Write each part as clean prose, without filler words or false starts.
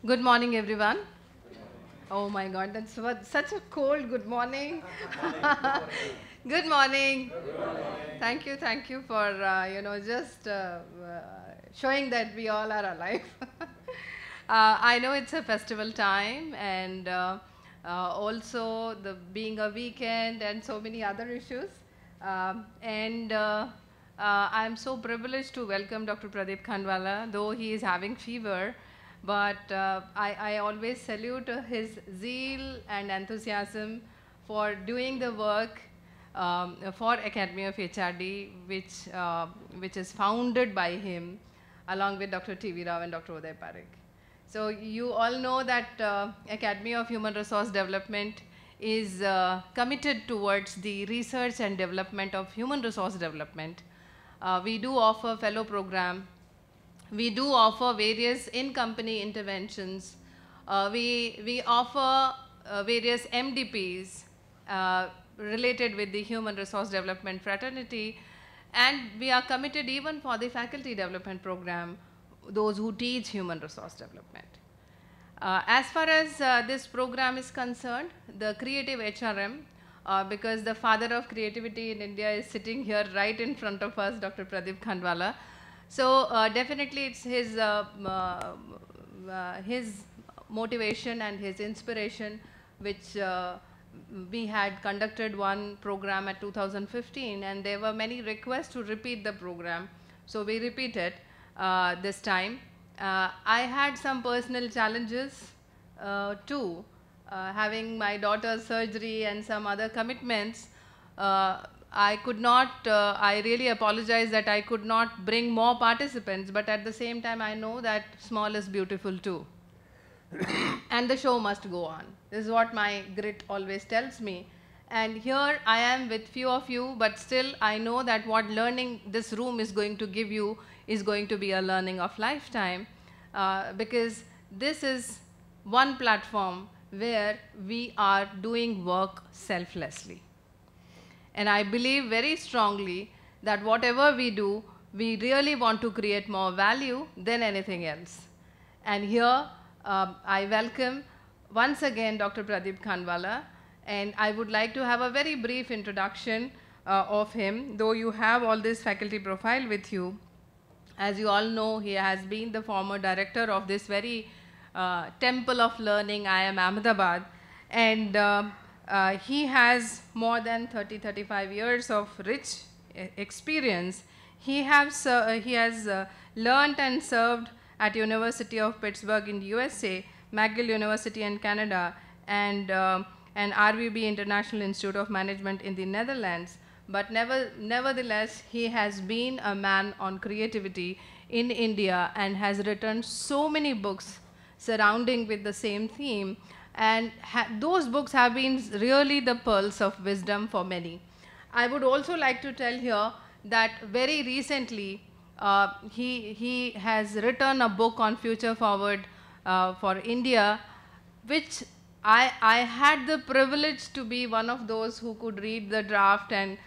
Good morning, everyone. Oh my God, that's such a cold good morning. Good morning. Thank you for just showing that we all are alive. I know it's a festival time, and also the being a weekend and so many other issues. I'm so privileged to welcome Dr. Pradeep Khandwala, though he is having fever. But I always salute his zeal and enthusiasm for doing the work for Academy of HRD, which is founded by him along with Dr. T.V. Rao and Dr. Uday Parekh. So you all know that Academy of Human Resource Development is committed towards the research and development of human resource development. We do offer fellow program. We do offer various in-company interventions. We offer various MDPs related with the human resource development fraternity, and we are committed even for the faculty development program, those who teach human resource development. As far as this program is concerned, the creative HRM, because the father of creativity in India is sitting here right in front of us, Dr. Pradeep Khandwala. So definitely it's his motivation and his inspiration, which we had conducted one program at 2015, and there were many requests to repeat the program. So we repeat it this time. I had some personal challenges too, having my daughter's surgery and some other commitments. I could not, I really apologize that I could not bring more participants, but at the same time I know that small is beautiful too. And the show must go on. This is what my grit always tells me. And here I am with few of you, but still I know that what learning this room is going to give you is going to be a learning of lifetime, because this is one platform where we are doing work selflessly. And I believe very strongly that whatever we do, we really want to create more value than anything else. And here I welcome once again Dr. Pradeep Khandwala, and I would like to have a very brief introduction of him, though you have all this faculty profile with you. As you all know, he has been the former director of this very temple of learning, IIM Ahmedabad, and he has more than 35 years of rich experience. He has learned and served at University of Pittsburgh in USA, McGill University in Canada, and RVB International Institute of Management in the Netherlands. But nevertheless, he has been a man on creativity in India and has written so many books surrounding with the same theme. And those books have been really the pearls of wisdom for many. I would also like to tell here that very recently, he has written a book on Future Forward for India, which I had the privilege to be one of those who could read the draft, and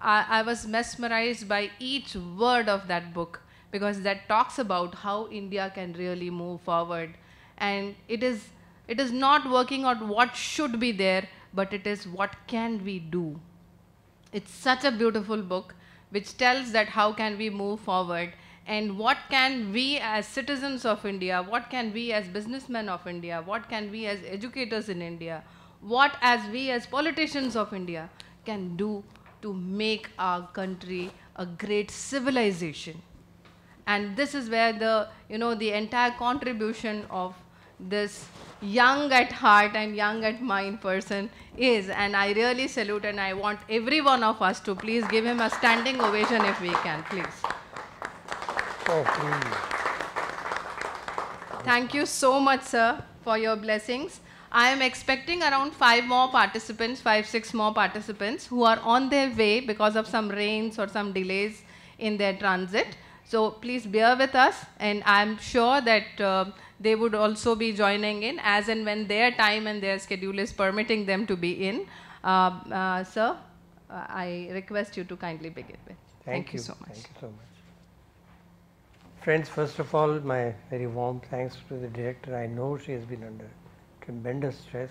I was mesmerized by each word of that book, because that talks about how India can really move forward. And it is not working out what should be there, but it is what can we do. It's such a beautiful book which tells that how can we move forward, and what can we as citizens of India, what can we as businessmen of India, what can we as educators in India, what as we as politicians of India can do to make our country a great civilization. And this is where the entire contribution of this young at heart and young at mind person is. And I really salute, and I want every one of us to please give him a standing ovation if we can, please. Oh, please. Thank you so much, sir, for your blessings. I am expecting around 5 more participants, 5-6 more participants who are on their way because of some rains or some delays in their transit. So please bear with us, and I'm sure that they would also be joining in as and when their time and their schedule is permitting them to be in. Sir, I request you to kindly begin with. Thank you so much. Thank you so much. Friends, first of all, my very warm thanks to the director. I know she has been under tremendous stress.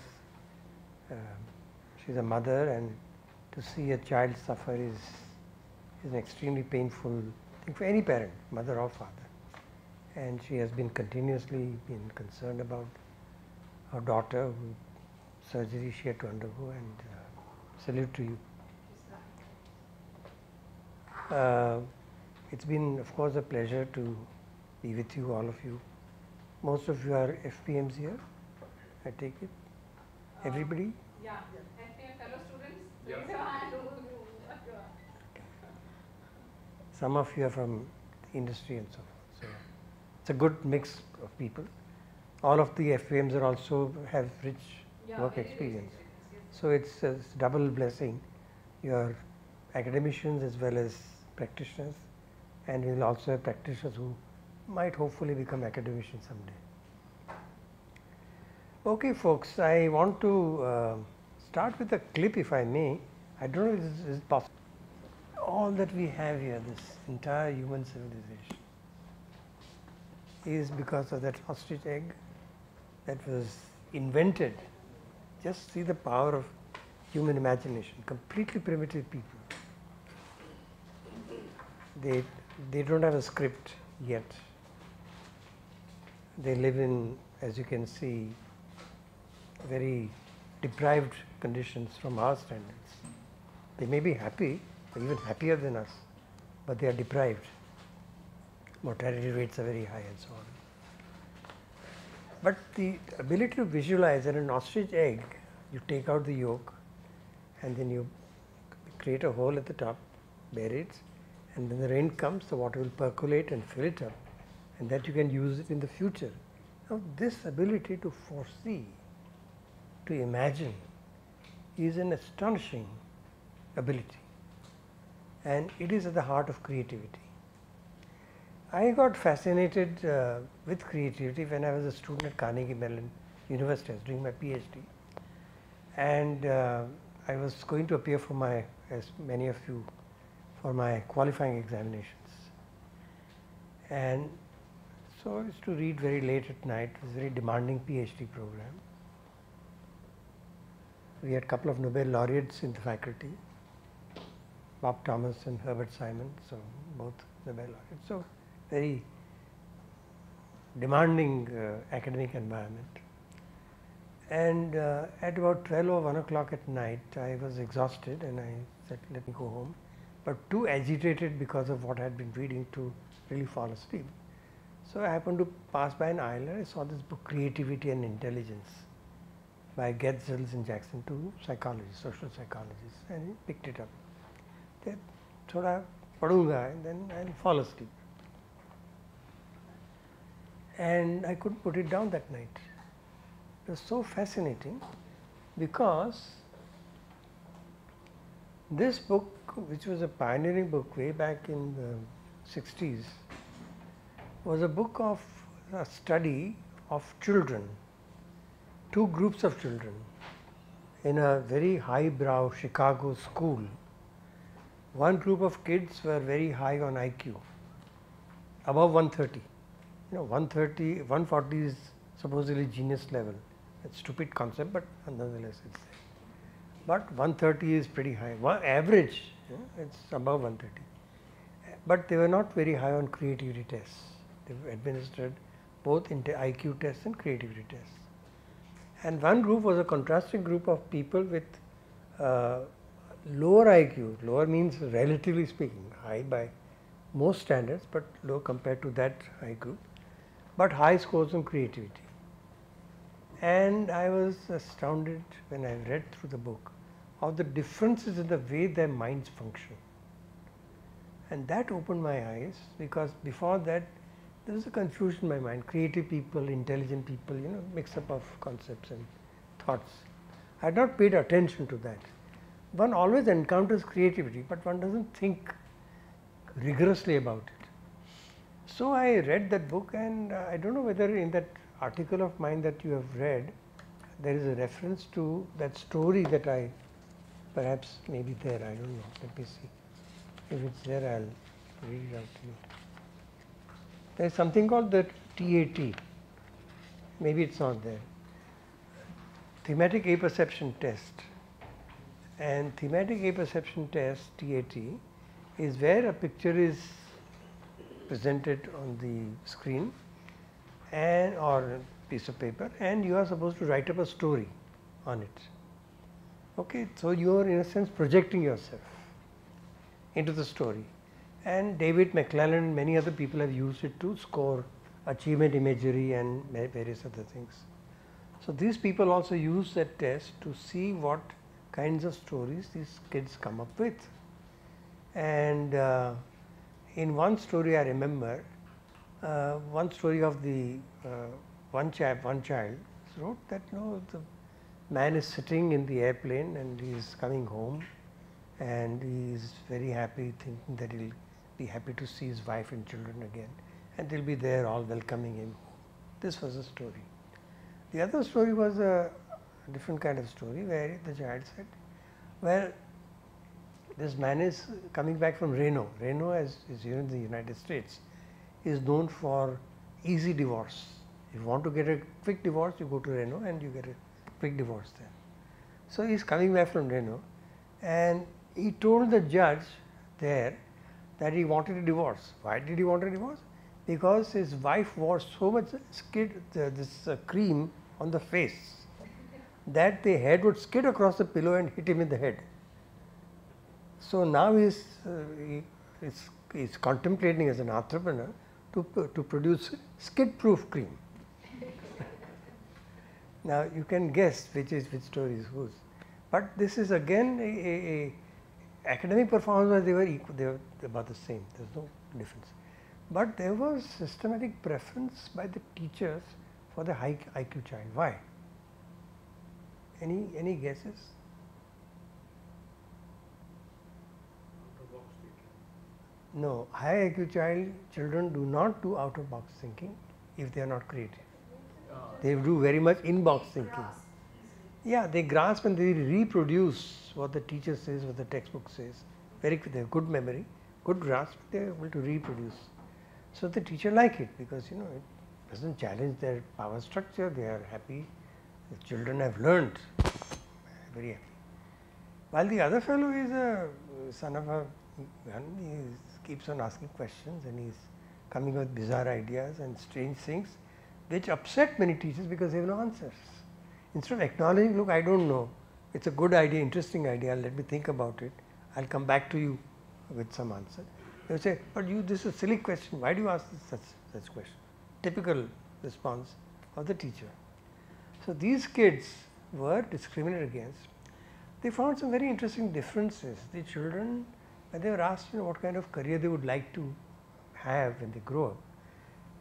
She's a mother, and to see a child suffer is an extremely painful thing for any parent, mother or father. And she has been continuously been concerned about her daughter, who surgery she had to undergo, and salute to you. It's been, of course, a pleasure to be with you, all of you. Most of you are FPMs here, I take it? Everybody? Yeah, FPM fellow students, raise your hand. Some of you are from the industry and so forth. So it's a good mix of people. All of the FPMs are also have rich work experience. So it's a double blessing. You are academicians as well as practitioners, and we will also have practitioners who might hopefully become academicians someday. Okay, folks, I want to start with a clip, if I may. I don't know if this is possible. All that we have here, this entire human civilization, is because of that ostrich egg that was invented. Just see the power of human imagination. Completely primitive people. They don't have a script yet. They live in, as you can see, very deprived conditions from our standards. They may be happy, even happier than us, but they are deprived. Mortality rates are very high and so on. But the ability to visualize that an ostrich egg, you take out the yolk and then you create a hole at the top, bury it, and when the rain comes, the water will percolate and fill it up, and that you can use it in the future. Now, this ability to foresee, to imagine, is an astonishing ability, and it is at the heart of creativity. I got fascinated with creativity when I was a student at Carnegie Mellon University. I was doing my PhD, and I was going to appear for my, as many of you, for my qualifying examinations. And so I used to read very late at night. It was a very demanding PhD program. We had a couple of Nobel laureates in the faculty, Bob Thomas and Herbert Simon, so both Nobel laureates. So very demanding academic environment. And at about 12 or 1 o'clock at night, I was exhausted and I said, let me go home, but too agitated because of what I had been reading to really fall asleep. So I happened to pass by an aisle and I saw this book, Creativity and Intelligence, by Getzels and Jackson, two psychologists, social psychologists, and he picked it up. Then thoda padunga and then I'll fall asleep. And I couldn't put it down that night. It was so fascinating because this book, which was a pioneering book way back in the 60s, was a book of a study of children, two groups of children in a very highbrow Chicago school. One group of kids were very high on IQ, above 130. You know, 130, 140 is supposedly genius level. It's a stupid concept, but nonetheless it's there. But 130 is pretty high. Average, it's above 130. But they were not very high on creativity tests. They were administered both into IQ tests and creativity tests. And one group was a contrasting group of people with lower IQ. Lower means relatively speaking, high by most standards, but low compared to that high group, but high scores on creativity. And I was astounded when I read through the book of the differences in the way their minds function. And that opened my eyes, because before that there was a confusion in my mind. Creative people, intelligent people, you know, mix up of concepts and thoughts. I had not paid attention to that. One always encounters creativity, but one doesn't think rigorously about it. So I read that book, and I don't know whether in that article of mine that you have read, there is a reference to that story that I perhaps maybe there, I don't know, let me see. If it's there, I'll read it out to you. there is something called the TAT. Maybe it's not there. Thematic apperception test. And thematic apperception test, TAT, is where a picture is presented on the screen and or a piece of paper, and you are supposed to write up a story on it. Okay, so you are in a sense projecting yourself into the story. And David McClellan and many other people have used it to score achievement imagery and various other things. So these people also use that test to see what kinds of stories these kids come up with. And in one story I remember, one story of the one child wrote that the man is sitting in the airplane and he is coming home and he is very happy, thinking that he will be happy to see his wife and children again, and they will be there all welcoming him. This was a story. The other story was a different kind of story where the child said, well, this man is coming back from Reno. Reno, as is here in the United States, is known for easy divorce. If you want to get a quick divorce, you go to Reno and you get a quick divorce there. So he is coming back from Reno, and he told the judge there that he wanted a divorce. Why did he want a divorce? Because his wife wore so much cream on the face that the head would skid across the pillow and hit him in the head. So now he is contemplating as an entrepreneur to produce skid-proof cream. Now you can guess which story is whose, but this is again a academic performance. They were equal, they were about the same. There is no difference, but there was systematic preference by the teachers for the high IQ child. Why? Any guesses? No, high IQ children do not do out of box thinking if they are not creative. They do very much in box thinking. Yeah, they grasp and they reproduce what the teacher says, what the textbook says. They have good memory, good grasp, they are able to reproduce. So the teacher like it because it doesn't challenge their power structure, they are happy. The children have learned, very happy. While the other fellow is a son of a gun, he keeps on asking questions and he is coming up with bizarre ideas and strange things which upset many teachers because they have no answers. Instead of acknowledging, look, I don't know, it's a good idea, interesting idea, let me think about it, I will come back to you with some answer. They will say, but this is a silly question, why do you ask such question? Typical response of the teacher. So these kids were discriminated against. They found some very interesting differences. The children, when they were asked what kind of career they would like to have when they grow up,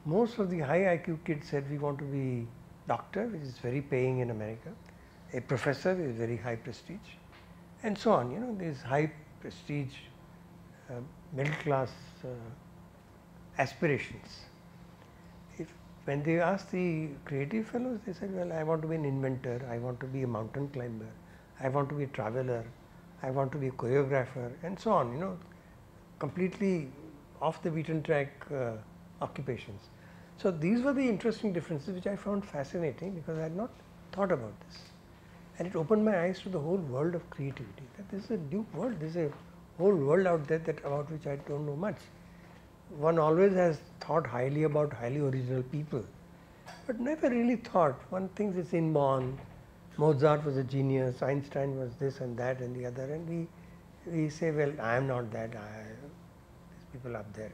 most of the high IQ kids said we want to be doctor, which is very paying in America, a professor is very high prestige, and so on. These high prestige middle class aspirations. When they asked the creative fellows, they said, well, I want to be an inventor, I want to be a mountain climber, I want to be a traveler, I want to be a choreographer, and so on, completely off the beaten track occupations. So these were the interesting differences which I found fascinating because I had not thought about this. And it opened my eyes to the whole world of creativity. That this is a new world, there is a whole world out there about which I don't know much. One always has thought highly about highly original people, but never really thought. One thinks it's inborn. Mozart was a genius, Einstein was this and that and the other, and we say, well, I am not that, these people up there.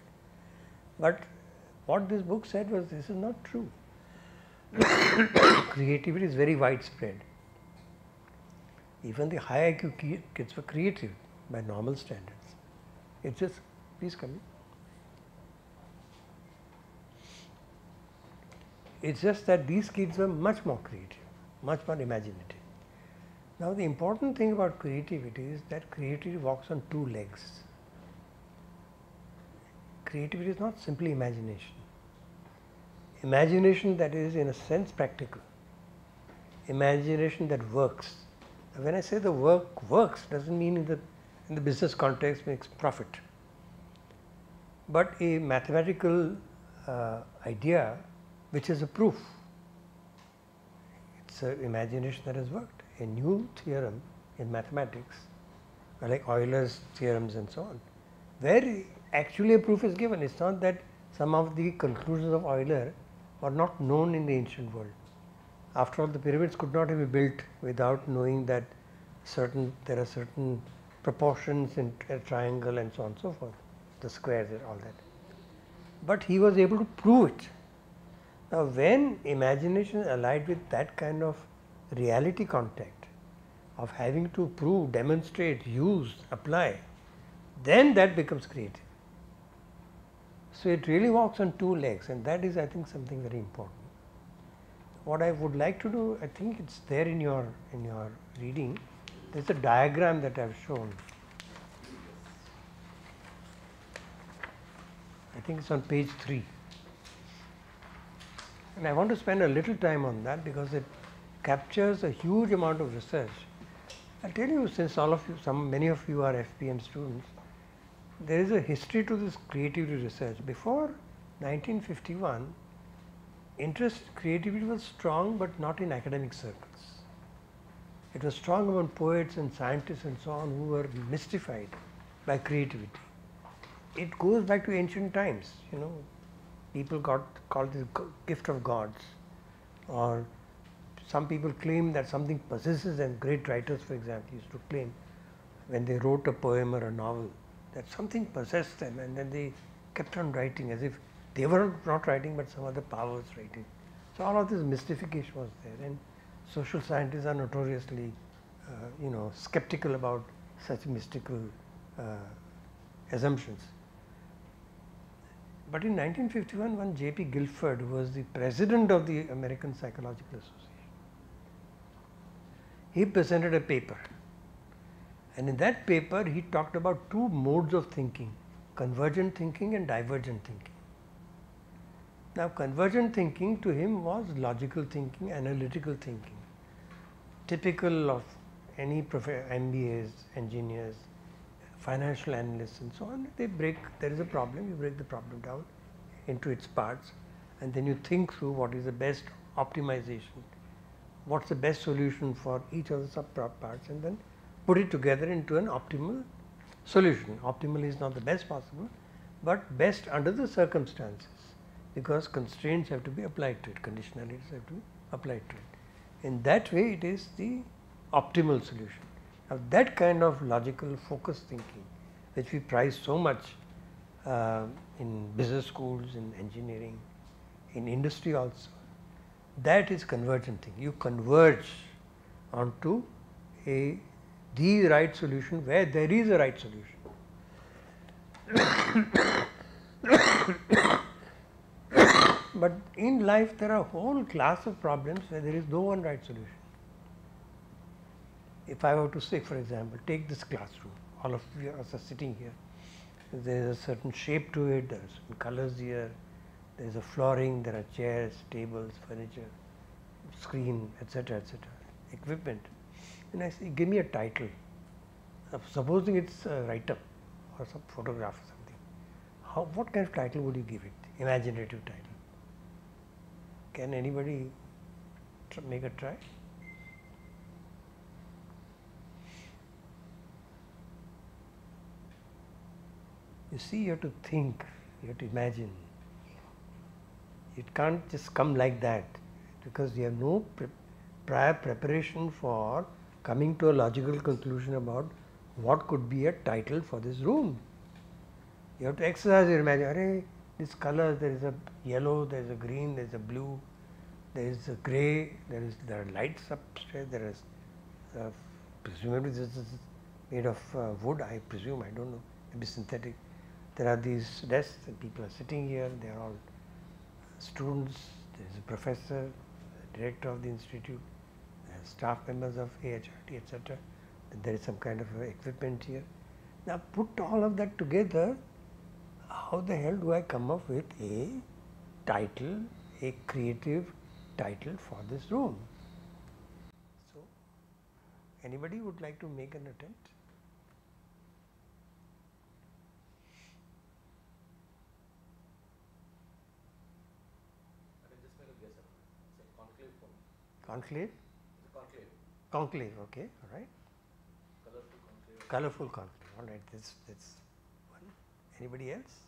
But what this book said was, this is not true. Creativity is very widespread. Even the high IQ kids were creative by normal standards. It's just, please come in. It's just that these kids were much more creative, much more imaginative. Now the important thing about creativity is that creativity walks on two legs. Creativity is not simply imagination. Imagination that is in a sense practical. Imagination that works. Now, when I say the work works, doesn't mean in the business context makes profit. But a mathematical idea which is a proof. It's an imagination that has worked. A new theorem in mathematics, like Euler's theorems and so on, where actually a proof is given. It's not that some of the conclusions of Euler are not known in the ancient world. After all, the pyramids could not have been built without knowing that there are certain proportions in a triangle and so on and so forth, the squares and all that. But he was able to prove it. Now, when imagination is allied with that kind of reality contact of having to prove, demonstrate, use, apply, then that becomes creative. So, it really walks on two legs, and that is, I think, something very important. What I would like to do, I think it's there in your reading. There's a diagram that I have shown. I think it's on page 3. And I want to spend a little time on that because it captures a huge amount of research. I'll tell you, since many of you are FPM students, there is a history to this creativity research. Before 1951, creativity was strong, but not in academic circles. It was strong among poets and scientists and so on who were mystified by creativity. It goes back to ancient times, people called this gift of gods, or some people claim that something possesses them. Great writers, for example, used to claim when they wrote a poem or a novel that something possessed them, and then they kept on writing as if they were not writing, but some other power was writing. So all of this mystification was there, and social scientists are notoriously, skeptical about such mystical assumptions. But in 1951, one J.P. Guilford, who was the president of the American Psychological Association, he presented a paper, and in that paper he talked about two modes of thinking, convergent thinking and divergent thinking. Now, convergent thinking to him was logical thinking, analytical thinking, typical of any MBAs, engineers, financial analysts and so on. There is a problem, you break the problem down into its parts, and then you think through what is the best optimization, what's the best solution for each of the sub parts, and then put it together into an optimal solution. Optimal is not the best possible, but best under the circumstances, because constraints have to be applied to it, conditionalities have to be applied to it. In that way, it is the optimal solution. Now, that kind of logical focused thinking, which we prize so much in business schools, in engineering, in industry also, that is convergent thinking. You converge onto the right solution where there is a right solution. But in life, there are a whole class of problems where there is no one right solution. If I were to say, for example, take this classroom, all of you are sitting here, there is a certain shape to it, there are certain colors here, there is a flooring, there are chairs, tables, furniture, screen, etc., equipment. And I say, give me a title. Supposing it's a write-up or some photograph or something. What kind of title would you give it? Imaginative title. Can anybody make a try? You see, you have to think, you have to imagine. It can't just come like that, because you have no prior preparation for coming to a logical conclusion about what could be a title for this room. You have to exercise your imagination. This color, there is a yellow, there is a green, there is a blue, there is a grey, there are lights upstairs, there is presumably this is made of wood, I presume, I don't know, maybe synthetic. There are these desks and people are sitting here, they are all students, there is a professor, the director of the institute, staff members of AHRT, etc. There is some kind of equipment here. Now, put all of that together, how the hell do I come up with a title, a creative title for this room? So, anybody would like to make an attempt? Conclave? Conclave. Conclave, okay, all right. Colorful conclave. Colorful conclave, all right, that's one. Anybody else?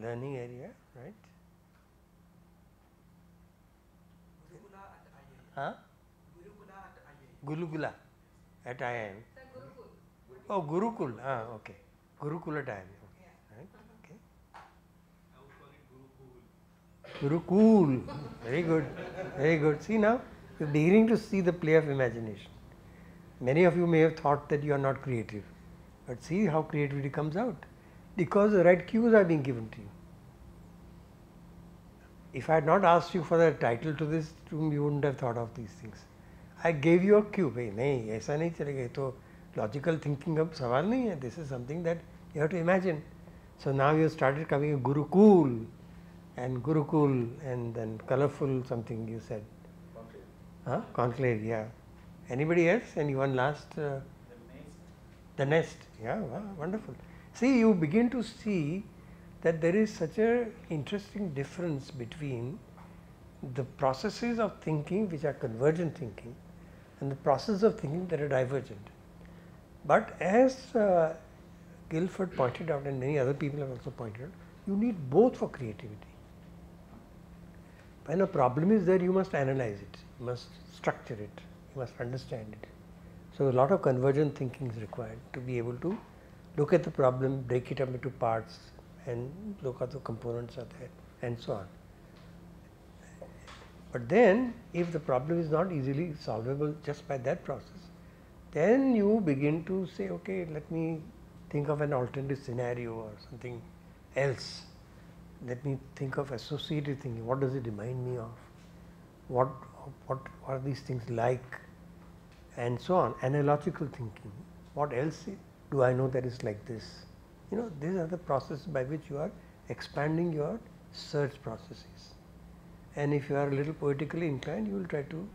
Learning area, right? Gurukula at IIM. Huh? Gurukula Gurukula at at IIM. IIM. Oh, Gurukul, okay. Gurukul at IIM, okay. Right? Okay. I would call it Gurukul. Gurukul, very good, very good. See now, you are beginning to see the play of imagination. Many of you may have thought that you are not creative, but see how creativity comes out, because the right cues are being given to you. If I had not asked you for the title to this room, you wouldn't have thought of these things. I gave you a cue, भाई नहीं ऐसा नहीं चलेगा, ये तो logical thinking अब सवाल नहीं है. This is something that you have to imagine. So now you started coming a Gurukul and Gurukul and then colorful something you said. Conclave. Huh? Conclave, yeah. Anybody else? Anyone last? The next. The nest, yeah, wow, wonderful. See, you begin to see that there is such a interesting difference between the processes of thinking which are convergent thinking and the process of thinking that are divergent. But as Guilford pointed out, and many other people have also pointed out, you need both for creativity. When a problem is there, you must analyze it, you must structure it, you must understand it. So, a lot of convergent thinking is required to be able to look at the problem, break it up into parts and look at the components are there and so on. But then if the problem is not easily solvable just by that process, then you begin to say, okay, let me think of an alternative scenario or something else. Let me think of associative thinking. What does it remind me of? What are these things like? And so on. Analogical thinking. What else do I know that is like this? You know, these are the processes by which you are expanding your search processes. And if you are a little poetically inclined, you will try to